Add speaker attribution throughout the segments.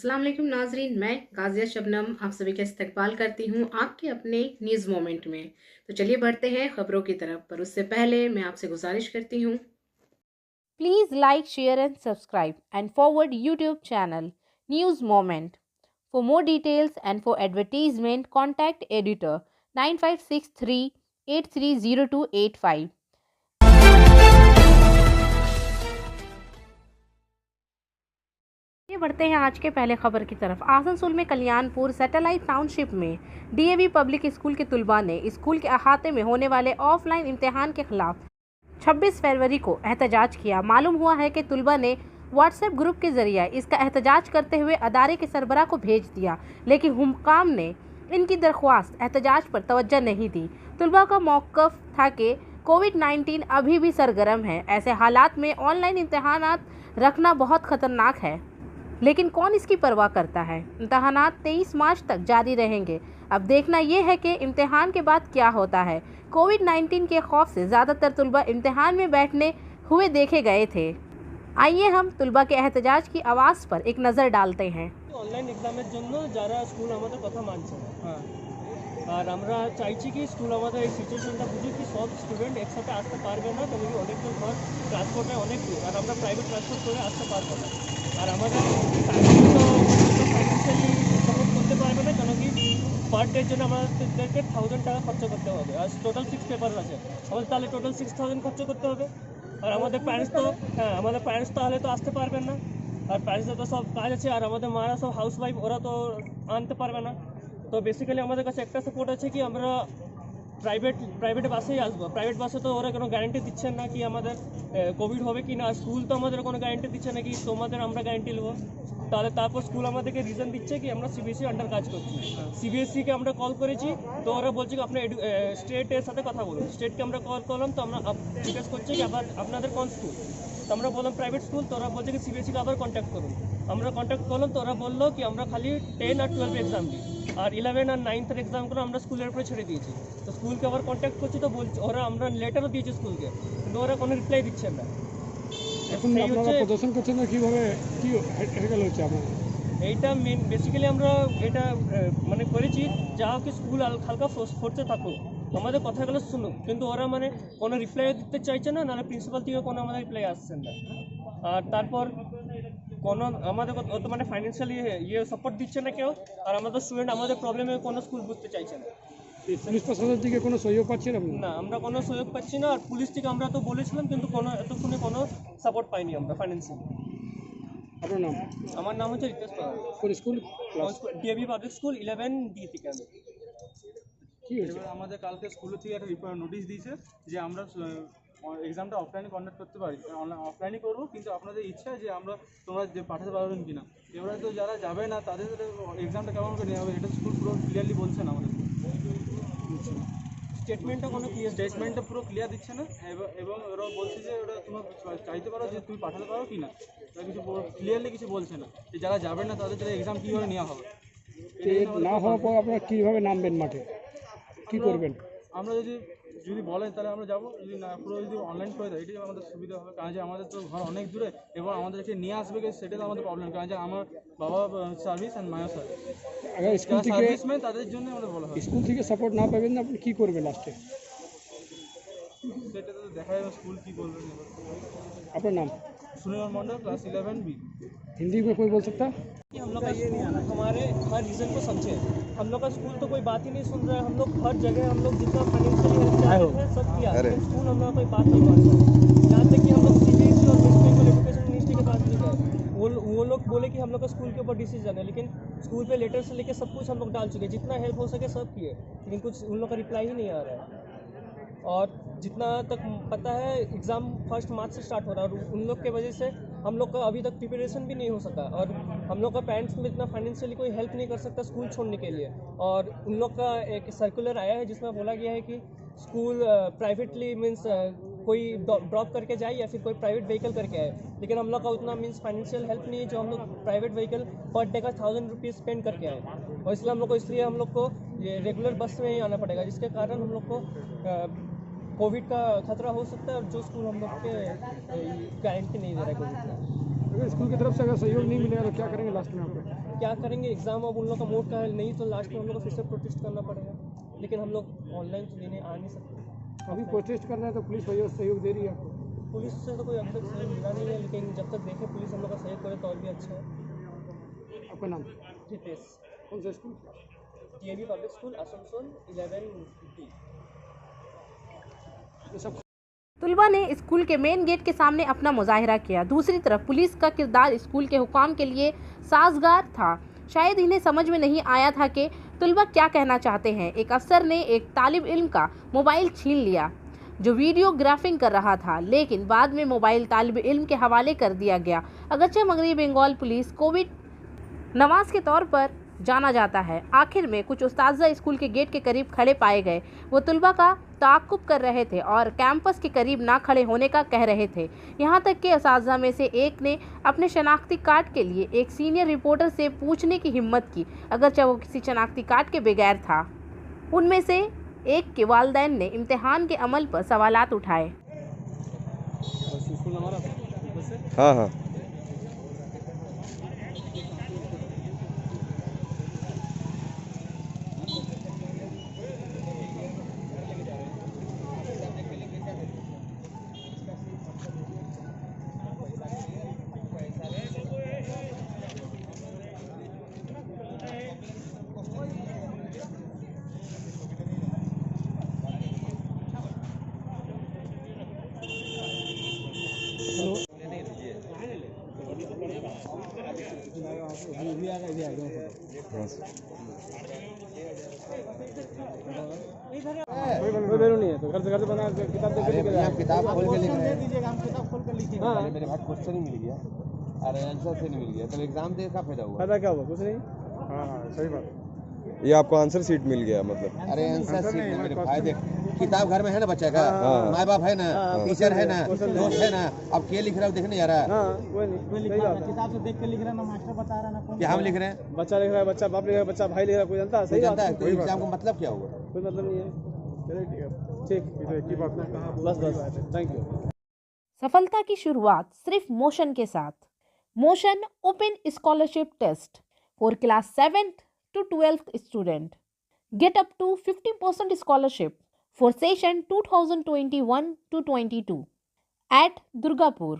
Speaker 1: अस्सलाम वालेकुम नाजरीन, मैं गाजिया शबनम आप सभी का इस्तकबाल करती हूँ आपके अपने न्यूज़ मोमेंट में। तो चलिए बढ़ते हैं खबरों की तरफ, पर उससे पहले मैं आपसे गुजारिश करती हूँ,
Speaker 2: Please like, share, and subscribe, and forward YouTube channel News Moment. For more details and for advertisement, contact editor 9563 830285. ये बढ़ते हैं आज के पहले खबर की तरफ। आसनसोल में कल्याणपुर सैटेलाइट टाउनशिप में डीएवी पब्लिक स्कूल के तुलबा ने स्कूल के अहाते में होने वाले ऑफलाइन इम्तिहान के खिलाफ 26 फरवरी को एहतजाज किया। मालूम हुआ है कि तुलबा ने व्हाट्सएप ग्रुप के जरिए इसका एहतजाज करते हुए अदारे के सरबराह को भेज दिया, लेकिन हुक्काम ने इनकी दरख्वास्त एहतजाज पर तवज्जो नहीं दी। तुलबा का मौक़िफ़ था कि कोविड-19 अभी भी सरगर्म है, ऐसे हालात में ऑनलाइन इम्तहानात रखना बहुत ख़तरनाक है, लेकिन कौन इसकी परवाह करता है। इम्तहानात 23 मार्च तक जारी रहेंगे। अब देखना यह है कि इम्तिहान के बाद क्या होता है। कोविड-19 के खौफ से ज़्यादातर तुलबा इम्तिहान में बैठने हुए देखे गए थे। आइए हम तुलबा के एहतजाज की आवाज़ पर एक नज़र डालते हैं।
Speaker 3: অনলাইন এক্সামের জন্য যারা স্কুল আমাদের কথা মানছে না, আর আমরা চাইছি কি স্কুল আমাদের এই সিচুয়েশনটা বুঝে কি সব স্টুডেন্ট একসাথে আসতে পারবে না, কেন কি অনেকজন ঘর ট্রান্সপোর্টে অনেক দূর, আর আমরা প্রাইভেট ট্রান্সপোর্ট করে আসতে পারবো না। আর আমাদের ফাইন্যান্সিয়ালি সাপোর্ট করতে পারবে না, কেন কি পার ডের জন্য আমাদেরকে 1000 টাকা খরচ করতে হবে, আর টোটাল 6 পেপার আছে আমাদের, তাহলে টোটাল 6000 খরচ করতে হবে। আর আমাদের প্যারেন্টস তাহলে তো আসতে পারবেন না, আর প্যারেন্টসদের তো সব কাজ আছে, আর আমাদের মারা সব হাউস ওয়াইফ, ওরা তো আনতে পারবে না। তো বেসিক্যালি আমাদের কাছে একটা সাপোর্ট আছে কি আমরা প্রাইভেট বাসেই আসবো। প্রাইভেট বাসে তো ওরা কোনো গ্যারান্টি দিচ্ছেন না কি আমাদের কোভিড হবে কি না, স্কুল তো আমাদের কোনো গ্যারান্টি দিচ্ছে না কি তোমাদের আমরা গ্যারান্টি নেবো। তাহলে তারপর স্কুল আমাদেরকে রিজন দিচ্ছে কি আমরা সিবিএসসি আন্ডার কাজ করছি। সিবিএসসিকে আমরা কল করেছি, তো ওরা বলছে কি আপনার স্টেটের সাথে কথা বলুন। স্টেটকে আমরা কল করলাম, তো আমরা জিজ্ঞেস করছি কি আবার আপনাদের কোন স্কুল, তো আমরা বললাম প্রাইভেট স্কুল, তো ওরা বলছে কি সিবিএসসিকে আবার কন্ট্যাক্ট করুন। আমরা কন্ট্যাক্ট করলাম, তো ওরা বললো কি আমরা খালি 10 আর 12 এক্সাম দিই, আর 11 আর 9 এক্সামগুলো আমরা স্কুলের উপরে ছেড়ে দিয়েছি। তো স্কুলকে আবার কন্ট্যাক্ট করছি, তো বলছে ওরা, আমরা লেটারও দিয়েছি স্কুলকে, কিন্তু ওরা কোনো রিপ্লাই দিচ্ছেন না।
Speaker 4: এখন আপনারা প্রদর্শন করছেন না, কিভাবে কি হ্যান্ডেল হচ্ছে আপনাদের?
Speaker 3: এইটা মেন বেসিক্যালি আমরা এটা মানে করেছি যা কি স্কুল হালকা ফোর্সে থাকুক, আমাদের কথাগুলো শুনুক, কিন্তু ওরা মানে কোনো রিপ্লাই দিতে চাইছে না, নাহলে প্রিন্সিপাল থেকে কোনো আমাদের রিপ্লাই আসছেন না। আর তারপর কোনো আমাদের অত মানে ফাইন্যান্সিয়ালি সাপোর্ট দিচ্ছে না কেউ, আর আমাদের স্টুডেন্ট আমাদের প্রবলেমে কোনো স্কুল বুঝতে চাইছে না।
Speaker 4: পুলিশ প্রশাসনের দিকে কোনো সহযোগ পাচ্ছেন আপনি?
Speaker 3: না, আমরা কোনো সহযোগ পাচ্ছি না, আর পুলিশ থেকে আমরা তো বলেছিলাম, কিন্তু কোনো এতক্ষণে কোনো সাপোর্ট পাইনি আমরা ফাইন্যান্সিয়ালি।
Speaker 4: আপনার নাম?
Speaker 3: আমার নাম হচ্ছে রিতেশ পাল,
Speaker 4: কোন school?
Speaker 3: DAV public school 11D থেকে। আমি
Speaker 4: কি হয়েছে?
Speaker 5: আমাদের কালকে স্কুল থেকে একটা নোটিশ দিয়েছে যে আমরা এক্সামটা অফলাইনে কন্ডাক্ট করতে পারি, অফলাইনে করবো, কিন্তু আপনাদের ইচ্ছা যে তোমরা যে পাঠাতে পারবেন কিনা। এবারে তো যারা যাবে না তাদের এক্সামটা কেমন করে নেওয়া হবে, এটা স্কুল পুরো ক্লিয়ারলি বলছে না আমাদের। স্টেটমেন্টটা পুরো ক্লিয়ার দিচ্ছে না, এবং ওরা বলছে যে ওরা তোমরা চাইতে পারো যে তুমি পাঠাতে পারো কি না, ওরা কিছু ক্লিয়ারলি কিছু বলছে না যে যারা যাবে না তাদের এক্সাম কীভাবে নেওয়া হবে।
Speaker 4: না হওয়ার পর আপনারা কীভাবে নামবেন মাঠে, কি করবেন?
Speaker 5: আমরা যদি বলেন তাহলে আমরা যাবো, যদি না পুরো যদি অনলাইন করে দেয় এটাই আমাদের সুবিধা হবে, কারণ যে আমাদের তো ঘর অনেক দূরে, এবং আমাদেরকে নিয়ে আসবে সেটাই তো আমাদের প্রবলেম, কারণ যে আমার বাবা সার্ভিস অ্যান্ড মায়ের সার্ভিস,
Speaker 4: স্কুল থেকে
Speaker 5: সার্ভিসম্যান, তাদের জন্য আমাদের বলা হয়।
Speaker 4: স্কুল থেকে সাপোর্ট না পাবেন না, আপনি কী করবেন লাস্টে?
Speaker 5: সেটা তো দেখা যাবে স্কুল কী বলবেন।
Speaker 4: আপনার नाम?
Speaker 5: सुनील मंडल, क्लास 11B।
Speaker 4: हिंदी में कोई बोल सकता?
Speaker 3: हम लोग का स्कूल हमारे हर रीज़न को समझे। हम लोग का स्कूल तो कोई बात ही नहीं सुन रहा है। हम लोग हर जगह हम लोग जितना फाइनेंशियली हेल्प चाहते हैं सब किया, लेकिन स्कूल हम लोग कोई बात नहीं मानता। यहाँ तक कि हम लोग सीबीएसई और वेस्ट बंगाल एजुकेशन मिनिस्ट्री के पास भी गए, वो लोग बोले कि हम लोग का स्कूल के ऊपर डिसीजन है, लेकिन स्कूल पे लेटर से लेकर सब कुछ हम लोग डाल चुके, जितना हेल्प हो सके सब किए, लेकिन कुछ उन लोग का रिप्लाई ही नहीं आ रहा है। और जितना तक पता है एग्ज़ाम 1 मार्च से स्टार्ट हो रहा है, और उन लोग के वजह से हम लोग का अभी तक प्रिपरेशन भी नहीं हो सका, और हम लोग का पेरेंट्स में इतना फाइनेंशियली कोई हेल्प नहीं कर सकता स्कूल छोड़ने के लिए। और उन लोग का एक सर्कुलर आया है जिसमें बोला गया है कि स्कूल प्राइवेटली मीन्स कोई ड्रॉप करके जाए या फिर कोई प्राइवेट व्हीकल करके आए, लेकिन हम लोग का उतना मीन्स फाइनेंशियल हेल्प नहीं है जो हम लोग प्राइवेट व्हीकल पर डे का 1000 रुपीज़ स्पेंड करके आए, और इसलिए हम लोग को ये रेगुलर बस में ही आना पड़ेगा, जिसके कारण हम लोग को कोविड का खतरा हो सकता है, और जो स्कूल हम लोग के गारंटी नहीं दे रहा है कोविड का।
Speaker 4: अगर स्कूल की तरफ से अगर सहयोग नहीं मिलेगा तो क्या करेंगे लास्ट में आप?
Speaker 3: क्या करेंगे, एग्ज़ाम अब उन लोग का मूड का है नहीं, तो लास्ट में हम लोग को फिर से प्रोटेस्ट करना पड़ेगा, लेकिन हम लोग ऑनलाइन तो देने आ नहीं सकते।
Speaker 4: अभी प्रोटेस्ट कर रहे हैं तो पुलिस सहयोग दे रही है आपको?
Speaker 3: पुलिस से तो कोई अभी तक सहयोग मिला नहीं है, लेकिन जब तक देखें पुलिस हम लोग का सहयोग करे तो और भी अच्छा है।
Speaker 4: आपका नाम?
Speaker 3: रितेश,
Speaker 4: कौन सा school?
Speaker 3: DAV public school Asansol 11B।
Speaker 4: ये सब
Speaker 2: तुलबा ने स्कूल के मेन गेट के सामने अपना मुजाहिरा किया। दूसरी तरफ पुलिस का किरदार स्कूल के हुकाम के लिए साजगार था। शायद इन्हें समझ में नहीं आया था कि तुलबा क्या कहना चाहते हैं। एक अफसर ने एक तालिब इल्म का मोबाइल छीन लिया जो वीडियोग्राफिंग कर रहा था, लेकिन बाद में मोबाइल तालिब इल्म के हवाले कर दिया गया। अगरचे मगरबी बंगाल पुलिस कोविड नवाज के तौर पर जाना जाता है। आखिर में कुछ उस्ताज़ा स्कूल के गेट के करीब खड़े पाए गए। वो तुलबा का ताक़ुब कर रहे थे और कैंपस के करीब ना खड़े होने का कह रहे थे। यहाँ तक कि उस्ताज़ा में से एक ने अपने शनाख्ती कार्ड के लिए एक सीनियर रिपोर्टर से पूछने की हिम्मत की, अगरचे वो किसी शनाख्ती कार्ड के बगैर था। उनमें से एक के वालिदैन ने इम्तिहान के अमल पर सवालात उठाए।
Speaker 6: हाँ हाँ
Speaker 4: कोई वैल्यू नहीं है, तो घर से बना किताब देख के
Speaker 7: भैया किताब खोल के लिख रहे हैं।
Speaker 3: दीजिएगा, हम किताब खोल कर लिखेंगे।
Speaker 7: पहले मेरे पास क्वेश्चन ही मिल गया और आंसर से नहीं मिल गया, तो एग्जाम दे का फायदा हुआ?
Speaker 4: फायदा क्या हुआ? कुछ नहीं। हाँ सही बात।
Speaker 6: ये आपको आंसर सीट मिल गया मतलब?
Speaker 7: अरे आंसर सीट में मेरे फायदे, किताब घर में है ना बच्चे का, माँ बाप है ना, टीचर है ना, दोस्त है ना, अब क्या लिख रहा है देखने जा रहा है?
Speaker 3: किताब से देख के लिख रहा है ना, मास्टर बता रहा है ना,
Speaker 7: क्या हम लिख रहे हैं?
Speaker 4: बच्चा लिख रहा है, बच्चा बाप लिख रहा है, बच्चा भाई लिख रहा है, कोई जानता है?
Speaker 7: कोई जानता है? तो एग्जाम का मतलब क्या हुआ?
Speaker 4: कोई मतलब नहीं है। चलिए ठीक की बात बस थैंक यू।
Speaker 2: सफलता की शुरुआत सिर्फ मोशन के साथ। Motion open scholarship test for class 7th to 12th student. Get up to 50% scholarship for session 2021 to 22 at Durgapur.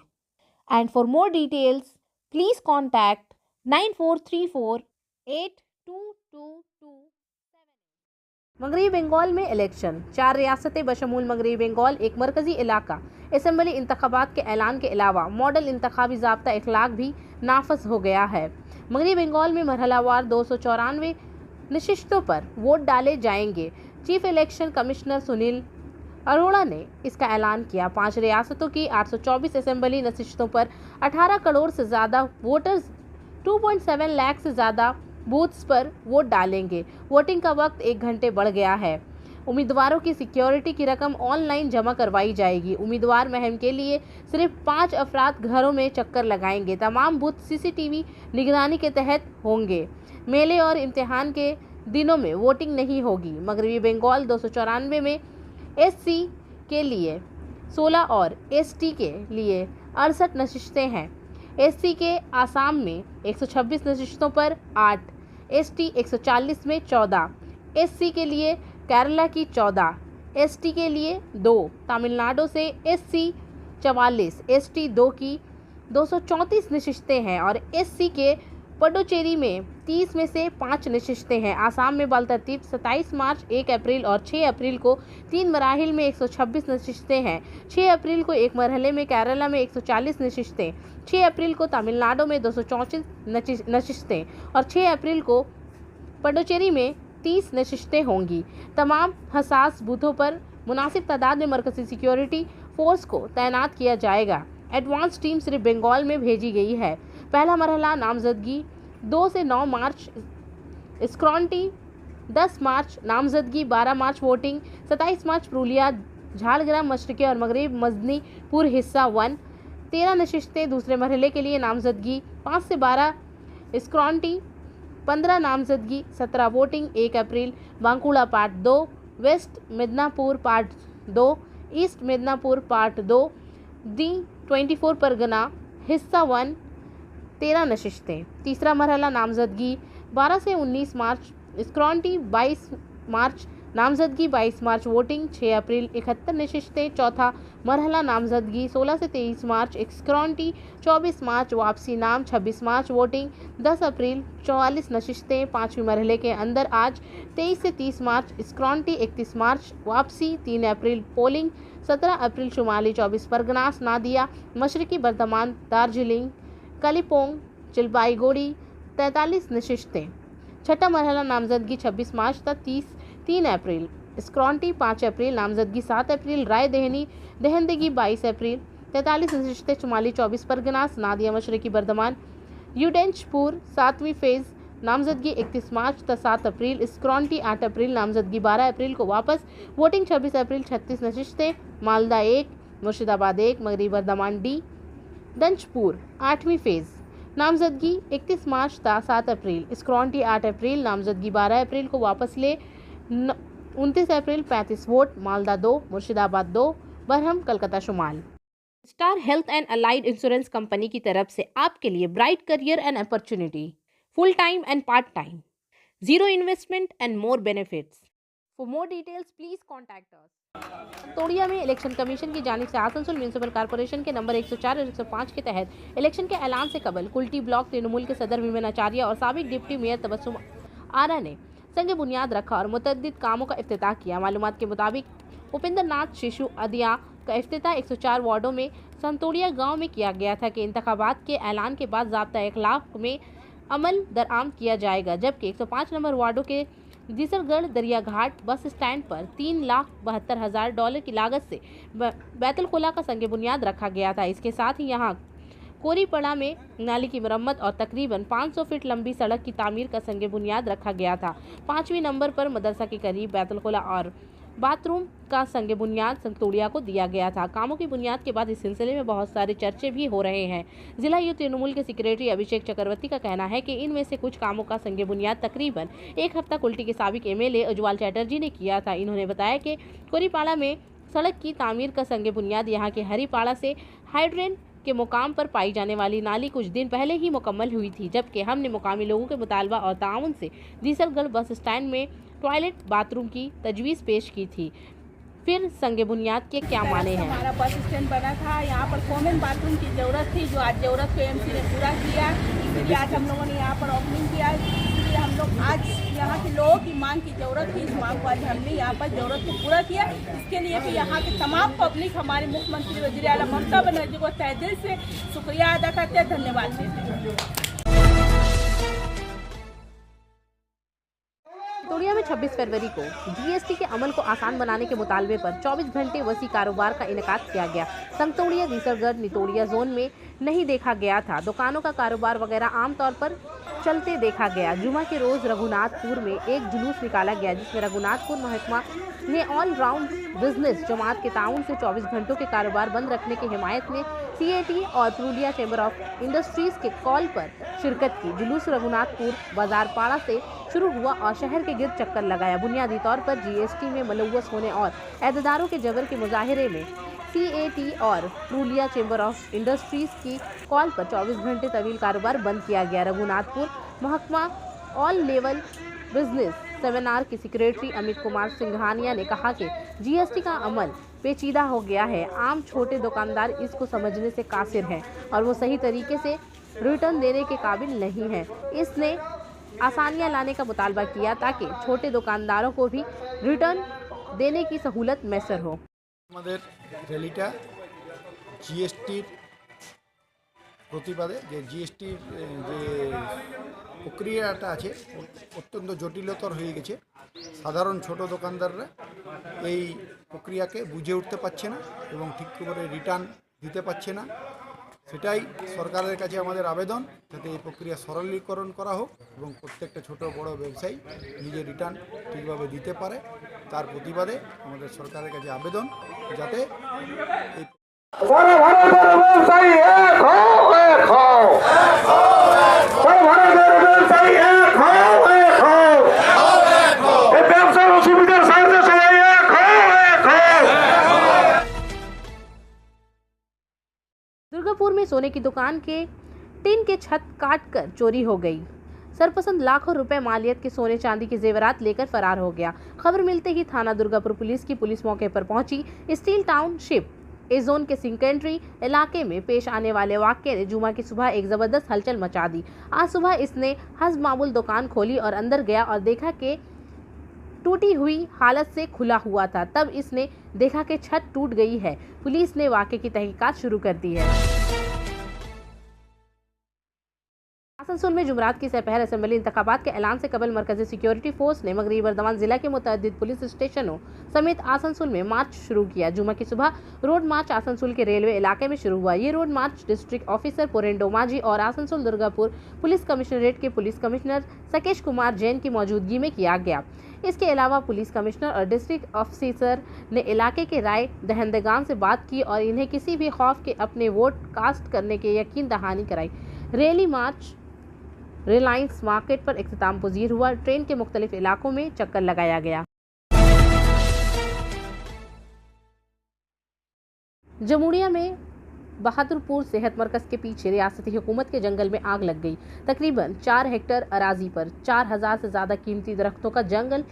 Speaker 2: And for more details, please contact 9434 8222. मगरबी बंगाल में इलेक्शन। 4 रियासतें बशमूल मगरबी बंगाल एक मरकजी इलाका असम्बली इंतखाबात के ऐलान के अलावा मॉडल इंतखाबी ज़ाब्ता इखलाक भी नाफज हो गया है। मगरबी बंगाल में मरहलावार 294 नशिस्तों पर वोट डाले जाएंगे। Chief election commissioner Sunil Arora ने इसका ऐलान किया। 5 रियासतों की 824 असम्बली नशिस्तों पर 18 करोड़ से ज़्यादा वोटर्स 2.7 लाख से ज़्यादा बूथ्स पर वोट डालेंगे। वोटिंग का वक्त 1 घंटे बढ़ गया है। उम्मीदवारों की सिक्योरिटी की रकम ऑनलाइन जमा करवाई जाएगी। उम्मीदवार महम के लिए सिर्फ 5 अफराद घरों में चक्कर लगाएंगे। तमाम बूथ CCTV निगरानी के तहत होंगे। मेले और इम्तिहान के दिनों में वोटिंग नहीं होगी। मगरबी बंगाल 294 में SC के लिए 16 और ST के लिए 68 नशिस्तें हैं। SC के आसाम में 126 नशिस्तों पर 8, ST 140 में 14, SC के लिए केरला की 14, ST के लिए 2, तमिलनाडु से SC 44, ST 2 की 234 नशिस्तें हैं और SC के पुडुचेरी में 30 में से 5 नशिस्तें हैं। आसाम में बालतरतीब 27 मार्च, 1 अप्रैल और 6 अप्रैल को 3 मराहिल में 126 नशिस्तें हैं। 6 अप्रैल को एक मरहले में केरला में 140 नशिस्तें, 6 अप्रैल को तमिलनाडु में 234 नशिस्तें और 6 अप्रैल को पुडुचेरी में 30 नशिस्तें होंगी। तमाम हसास बूथों पर मुनासिब तादाद में मरकज़ी सिक्योरिटी फोर्स को तैनात किया जाएगा। एडवांस टीम सिर्फ बंगाल में भेजी गई है। पहला मरहला नामजदगी 2 से 9 मार्च, स्क्रॉन्टी 10 मार्च, नामजदगी 12 मार्च, वोटिंग 27 मार्च पुरुलिया, झाड़ग्राम, मशरक़ी और मगरब मजनीपुर हिस्सा 1। 13 नशिस्तें दूसरे मरहले के लिए नामजदगी 5 से 12, स्क्रॉन्टी 15 नामजदगी, 17 वोटिंग। 1 अप्रैल Bankura part 2, west Midnapore part 2, east Midnapore part 2, D24 Pargana हिस्सा 1। 13 नशिस्तें। तीसरा मरहला नामजदगी 12 से 19 मार्च, स्क्रॉन्टी 22 मार्च, नामजदगी 22 मार्च, वोटिंग 6 अप्रैल, 71 नशिस्तें। चौथा मरहला नामजदगी 16 से 23 मार्च, स्क्रॉन्टी 24 मार्च, वापसी नाम 26 मार्च, वोटिंग 10 अप्रैल, 44 नशिस्तें। पाँचवीं मरहले के अंदर आज 23 से 30 मार्च, स्क्रॉन्टी 31 मार्च, वापसी 3 अप्रैल, पोलिंग 17 अप्रैल। शुमाली 24 परगनास, नादिया, मशरकी बर्धमान, दार्जिलिंग, कलिम्पोंग, जलपाईगुड़ी 43 नशिस्तें। छठा मरहला नामजदगी 26 मार्च तक 3 अप्रैल, स्क्रॉन्टी 5 अप्रैल, नामजदगी 7 अप्रैल, राय दहंदगी 22 अप्रैल, 43 नशिस्तें। शुमाली 24 परगनास, नादिया, मशरकी बर्धमान, यूडेंचपुर 7वीं फेज, नामजदगी 31 मार्च तक 7 अप्रैल, स्क्रॉन्टी 8 अप्रैल, नामजदगी 12 अप्रैल को वापस, वोटिंग 26 अप्रैल। 36 नशिस्तें। मालदा 1, मुर्शिदाबाद 1, मगरी बर्धमान डी, डंचपुर 8वीं फेज, नामजदगी 31 मार्च था 7 अप्रैल, स्क्रॉन्टी 8 अप्रैल, नामजदगी 12 अप्रैल को वापस ले, 29 अप्रैल 35 वोट। मालदा 2, मुर्शिदाबाद 2, बरहम, कलकत्ता शुमाल। Star Health and Allied Insurance company की तरफ से आपके लिए bright career and opportunity, full time and part time, zero investment and more benefits. For more details please contact us. तोड़िया में इलेक्शन कमीशन की जानिब से आसनसोल म्यूनिसिपल कॉर्पोरेशन के नंबर 104 और 105 के तहत इलेक्शन के ऐलान से कबल कुल्टी ब्लॉक तृणमूल के सदर विमेन आचार्य और साबिक डिप्टी मेयर तबस्सुम आरा ने संग बुनियाद रखा और मुतअद्दिद कामों का इफ्तिताह किया। मालूमात के मुताबिक उपेंद्र नाथ शिशु अदिया का इफ्तिताह 104 वार्डों में संतोड़िया गांव में किया गया था कि इंतखाबात के ऐलान के बाद ज़ाब्ता इखलाक में अमल दरामद किया जाएगा, जबकि 105 नंबर वार्डों के जीसरगढ़ दरियाघाट बस स्टैंड पर $3,72,000 की लागत से बैतुल खुला का संग बुनियाद रखा गया था। इसके साथ ही यहाँ कोरीपड़ा में नाली की मरम्मत और तकरीबन 500 फीट लंबी सड़क की तामीर का संग बुनियाद रखा गया था। 5वीं नंबर पर मदरसा के करीब बैतुल खुला और बाथरूम का संग बुनियाद संतोड़िया को दिया गया था। कामों की बुनियाद के बाद इस सिलसिले में बहुत सारे चर्चे भी हो रहे हैं। जिला यूथ तृणमूल के सेक्रेटरी अभिषेक चक्रवर्ती का कहना है कि इनमें से कुछ कामों का संग बुनियाद तकरीबन 1 हफ्ता कुल्टी के साबिक MLA उज्ज्वल चैटर्जी ने किया था। इन्होंने बताया कि कोरीपाड़ा में सड़क की तामीर का संग बुनियाद यहाँ के हरीपाड़ा से हाइड्रेन के मुकाम पर पाई जाने वाली नाली कुछ दिन पहले ही मुकम्मल हुई थी, जबकि हमने मुकामी लोगों के मुतालबा और ताउन से जीसरगढ़ बस स्टैंड में टॉयलेट बाथरूम की तजवीज़ पेश की थी। फिर संग बुनियाद के क्या माने हैं।
Speaker 8: हमारा बस स्टैंड बना था, यहाँ पर कॉमन बाथरूम की ज़रूरत थी, जो आज ज़रूरत को MC ने पूरा किया, इसलिए आज हम लोगों ने यहाँ पर ओपनिंग किया। इसलिए हम लोग आज यहाँ के लोगों की मांग की ज़रूरत थी, इस मांग को आज हमने यहाँ पर ज़रूरत को पूरा किया। इसके लिए भी यहाँ के तमाम पब्लिक हमारे मुख्यमंत्री वज़ीर आला ममता बनर्जी को तहे दिल से शुक्रिया अदा करते हैं, धन्यवाद देते हैं।
Speaker 2: तोड़िया में 26 फरवरी को GST के अमल को आसान बनाने के मुतालबे पर 24 घंटे वसी कारोबार का इनेकाद किया गया। संगतोड़िया, दीसरगढ़, नितोड़िया जोन में नहीं देखा गया था। दुकानों का कारोबार वगैरह आमतौर पर चलते देखा गया। जुमा के रोज़ रघुनाथपुर में एक जुलूस निकाला गया, जिसमें रघुनाथपुर महकमा ने ऑल राउंड बिजनेस जमात के ताउन से 24 घंटों के कारोबार बंद रखने की हिमायत में CAT और पुरुलिया चैम्बर ऑफ इंडस्ट्रीज़ के कॉल पर शिरकत की। जुलूस रघुनाथपुर बाजारपाड़ा से शुरू हुआ और शहर के गिर्द चक्कर लगाया। बुनियादी तौर पर GST में मुलव्वस होने और अहदेदारों के जबर के मुजाहिरे में CAT और पुरुलिया चैम्बर ऑफ इंडस्ट्रीज़ की कॉल पर 24 घंटे तवील कारोबार बंद किया गया। रघुनाथपुर महकमा ऑल लेवल बिजनेस सेमिनार के सेक्रेटरी अमित कुमार सिंघानिया ने कहा कि GST का अमल पेचीदा हो गया है। आम छोटे दुकानदार इसको समझने से कासिर हैं और वो सही तरीके से रिटर्न देने के काबिल नहीं है। इसने आसानियां लाने का मुतालबा किया ताकि छोटे दुकानदारों को भी रिटर्न देने की सहूलत मैसर हो।
Speaker 9: আমাদের র্যালিটা জিএসটির প্রতিবাদে যে জিএসটির যে প্রক্রিয়াটা আছে অত্যন্ত জটিলতর হয়ে গেছে। সাধারণ ছোট দোকানদাররা এই প্রক্রিয়াকে বুঝে উঠতে পারছে না এবং ঠিক করে রিটার্ন দিতে পারছে না। সেটাই সরকারের কাছে আমাদের আবেদন, যাতে এই প্রক্রিয়া সরলীকরণ করা হোক এবং প্রত্যেকটা ছোট বড় ব্যবসায়ী নিজের রিটার্ন ঠিকভাবে দিতে পারে। তার প্রতিবাদে আমাদের সরকারের কাছে আবেদন, যাতে এই
Speaker 2: दुर्गापुर में सोने की दुकान के टीन के छत काटकर चोरी हो गई। सरपसंद लाखों रुपए मालियत के सोने चांदी के जेवरात लेकर फरार हो गया। खबर मिलते ही थाना दुर्गापुर पुलिस की पुलिस मौके पर पहुंची। स्टील टाउनशिप ए जोन के सिंकेंट्री इलाके में पेश आने वाले वाक्य ने जुमा की सुबह एक जबरदस्त हलचल मचा दी। आज सुबह इसने हस्ब मामूल दुकान खोली और अंदर गया और देखा कि टूटी हुई हालत से खुला हुआ था। तब इसने देखा कि छत टूट गई है। पुलिस ने वाकये की तहकीकात शुरू कर दी है। आसनसोल में जुमरात की सपहर असेंबली इंतखाबात के ऐलान से कबल मरकजी सिक्योरिटी फोर्स ने मगरबी बर्दवान जिला के मुतअद्दिद पुलिस स्टेशनों समेत आसनसोल में मार्च शुरू किया। जुमा की सुबह रोड मार्च आसनसोल के रेलवे इलाके में शुरू हुआ। ये रोड मार्च डिस्ट्रिक्ट ऑफिसर पुरेंडो मांझी और आसनसोल दुर्गापुर पुलिस कमिश्नरेट के पुलिस कमिश्नर सकेश कुमार जैन की मौजूदगी में किया गया। इसके अलावा पुलिस कमिश्नर और डिस्ट्रिक्ट ऑफिसर ने इलाके के राय दहंदगान से बात की और इन्हें किसी भी खौफ के अपने वोट कास्ट करने के यकीन दहानी कराई। रैली मार्च रिलायंस मार्केट पर इख्तिताम पजीर हुआ। ट्रेन के मुख्तलिफ इलाकों में चक्कर लगाया गया। जमुड़िया में बहादुरपुर सेहत मरकज के पीछे रियासती हुकूमत के जंगल में आग लग गई। तकरीबन 4 हेक्टेयर अराजी पर 4000 से ज्यादा कीमती दरख्तों का जंगल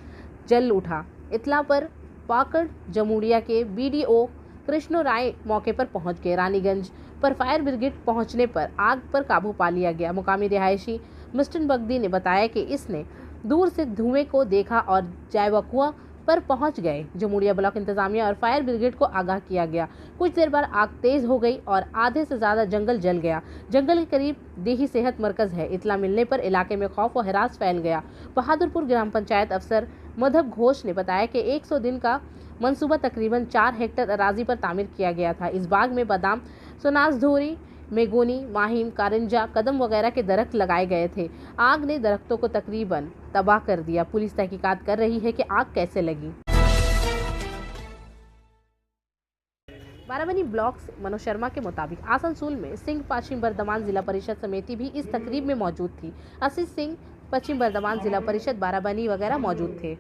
Speaker 2: जल उठा। इतला पर पाकड़ जमुड़िया के BDO कृष्ण राय मौके पर पहुंच गए। रानीगंज पर फायर ब्रिगेड पहुंचने पर आग पर काबू पा लिया गया। मुकामी रिहायशी मिस्टर बगदी ने बताया कि इसने दूर से धुएं को देखा और जायवकुआ पर पहुंच गए। जमुड़िया ब्लॉक इंतजामिया और फायर ब्रिगेड को आगाह किया गया। कुछ देर बाद आग तेज हो गई और आधे से ज्यादा जंगल जल गया। जंगल के करीब देही सेहत मरकज है। इतला मिलने पर इलाके में खौफ और हिरास फैल गया। बहादुरपुर ग्राम पंचायत अफसर मधब घोष ने बताया कि 100 दिन का मंसूबा तकरीबन 4 हेक्टेयर अराजी पर तामीर किया गया था। इस बाग में बादाम, सोनाजधोरी, मेगोनी, माहिम, कारंजा, कदम वगैरह के दरख्त लगाए गए थे। आग ने दरख्तों को तकरीबन तबाह कर दिया। पुलिस तहकीकात कर रही है कि आग कैसे लगी। बाराबनी ब्लॉक से मनोज शर्मा के मुताबिक आसनसोल में सिंह पश्चिम बर्दवान जिला परिषद समिति भी इस तकरीब में मौजूद थी। आशीष सिंह पश्चिम बर्दवान जिला परिषद बाराबनी वगैरह मौजूद थे।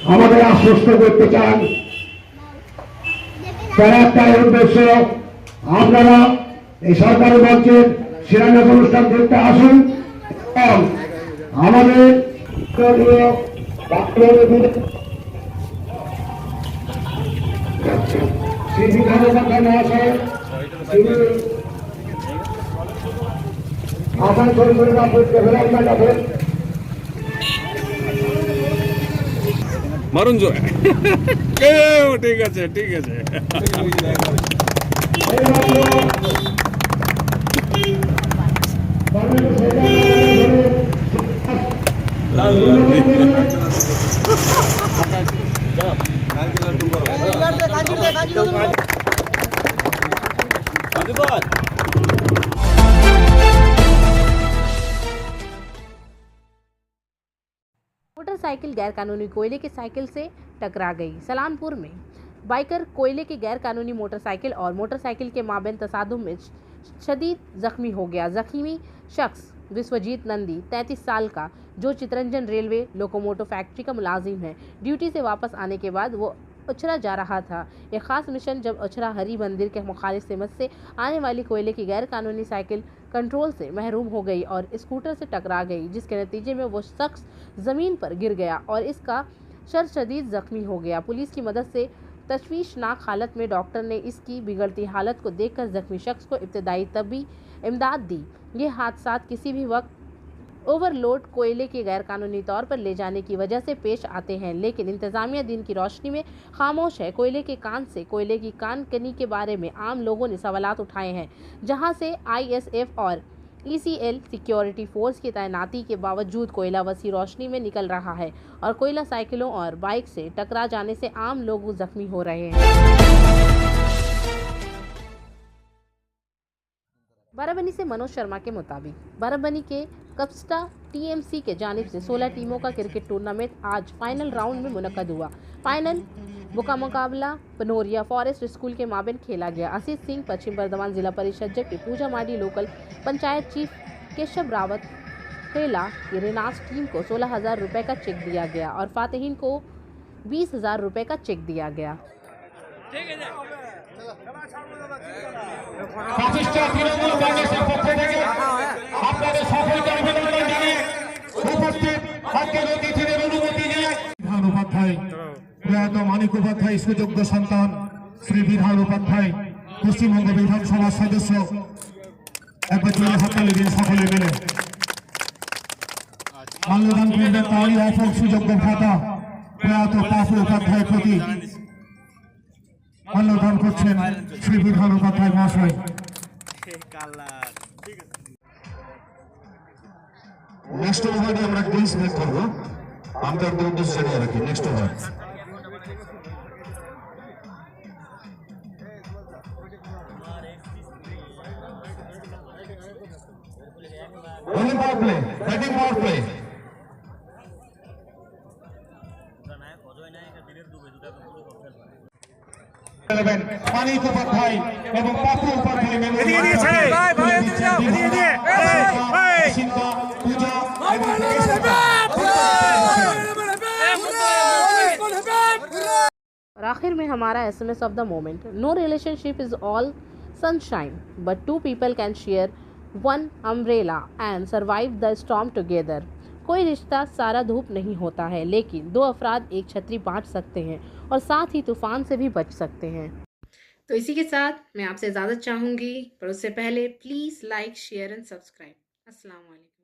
Speaker 10: আমাদের আশ্বস্ত করতে চান তার একটাই উদ্দেশ্য, আপনারা এই সরকারি মঞ্চের শিলান্যাস অনুষ্ঠান দেখতে আসুন এবং আমাদের শিল্পী খাদ্য মহাশয় তিনি আসানসোল ডেভেলপমেন্ট অফিস
Speaker 6: মারুন জোর ঠিক আছে ঠিক আছে
Speaker 2: मोटरसाइकिल गैर कानूनी कोयले के साइकिल से टकरा गई। सलानपुर में बाइकर कोयले के गैर कानूनी मोटरसाइकिल और मोटरसाइकिल के माबैन तसादुम में शदीद जख्मी हो गया। जख्मी शख्स विश्वजीत नंदी 33 साल का, जो चितरंजन रेलवे लोकोमोटिव फैक्ट्री का मुलाजिम है। ड्यूटी से वापस आने के बाद वो उछरा जा रहा था। एक खास मिशन जब उछरा हरी मंदिर के मुखालिफ सिमत से आने वाली कोयले की गैर कानूनी साइकिल कंट्रोल से महरूम हो गई और स्कूटर से टकरा गई, जिसके नतीजे में वो शख्स ज़मीन पर गिर गया और इसका शदीद जख्मी हो गया। पुलिस की मदद से तशवीशनाक हालत में डॉक्टर ने इसकी बिगड़ती हालत को देखकर जख्मी शख्स को इब्तदाई तबी इमदाद दी। ये हादसा किसी भी वक्त ओवरलोड कोयले के गैर कानूनी तौर पर ले जाने की वजह से पेश आते हैं, लेकिन इंतजामिया दिन की रोशनी में खामोश है। कोयले के कान से कोयले की कान कनी के बारे में आम लोगों ने सवालात उठाए हैं, जहां से ISF और ECL सिक्योरिटी फोर्स की तैनाती के बावजूद कोयला वसी रोशनी में निकल रहा है और कोयला साइकिलों और बाइक से टकरा जाने से आम लोग जख्मी हो रहे हैं। बाराबनी से मनोज शर्मा के मुताबिक बाराबनी के कप्स्टा TMC के जानिब से 16 टीमों का क्रिकेट टूर्नामेंट आज फाइनल राउंड में मुनक्कद हुआ। फाइनल मुकाबला पनोरिया फॉरेस्ट स्कूल के माबेन खेला गया। आशीष सिंह पश्चिम बर्दवान जिला परिषद जबकि पूजा माडी लोकल पंचायत चीफ केशव रावत खेला की रेनास टीम को 16,000 रुपये का चेक दिया गया और फातिहीन को 20,000 रुपये का चेक दिया गया।
Speaker 10: প্রতিষ্ঠা তৃণমূল কংগ্রেসের পক্ষ থেকে আপনাদের সকলকে অভিনন্দন জানিয়ে উপস্থিত আজকের অতিথিদের অনুমতি নিয়ে বিধান উপাধ্যায় প্রয়াত মানিক উপাধ্যায় সুযোগ্য সন্তান শ্রী বিধান উপাধ্যায় পশ্চিমবঙ্গ বিধানসভার সদস্য একবার জোরে হাততালি দিন সকলে মিলে মাল্যদান করবেন তারই অফল সুযোগ্য ভ্রাতা প্রয়াত পাপু উপাধ্যায়ের প্রতি মাল্যদান করছেন শ্রী বিধান উপাধ্যায় মহাশয়। নেক্সট ওভারে আমরা গ্রিস ব্রেক করবো, আম্পায়ারদের উদ্দেশ্যে জানিয়ে রাখি next over bowling power play, batting power play. Manik Upadhyay এবং পাপু উপাধ্যায়
Speaker 2: और आखिर में हमारा SMS of the moment. No relationship is all sunshine but two people can share one umbrella and survive the storm together. कोई रिश्ता सारा धूप नहीं होता है, लेकिन दो अफराद एक छतरी बांट सकते हैं और साथ ही तूफान से भी बच सकते हैं।
Speaker 1: तो इसी के साथ मैं आपसे इजाज़त चाहूँगी, पर उससे पहले please like share and subscribe. अस्सलाम वालेकुम।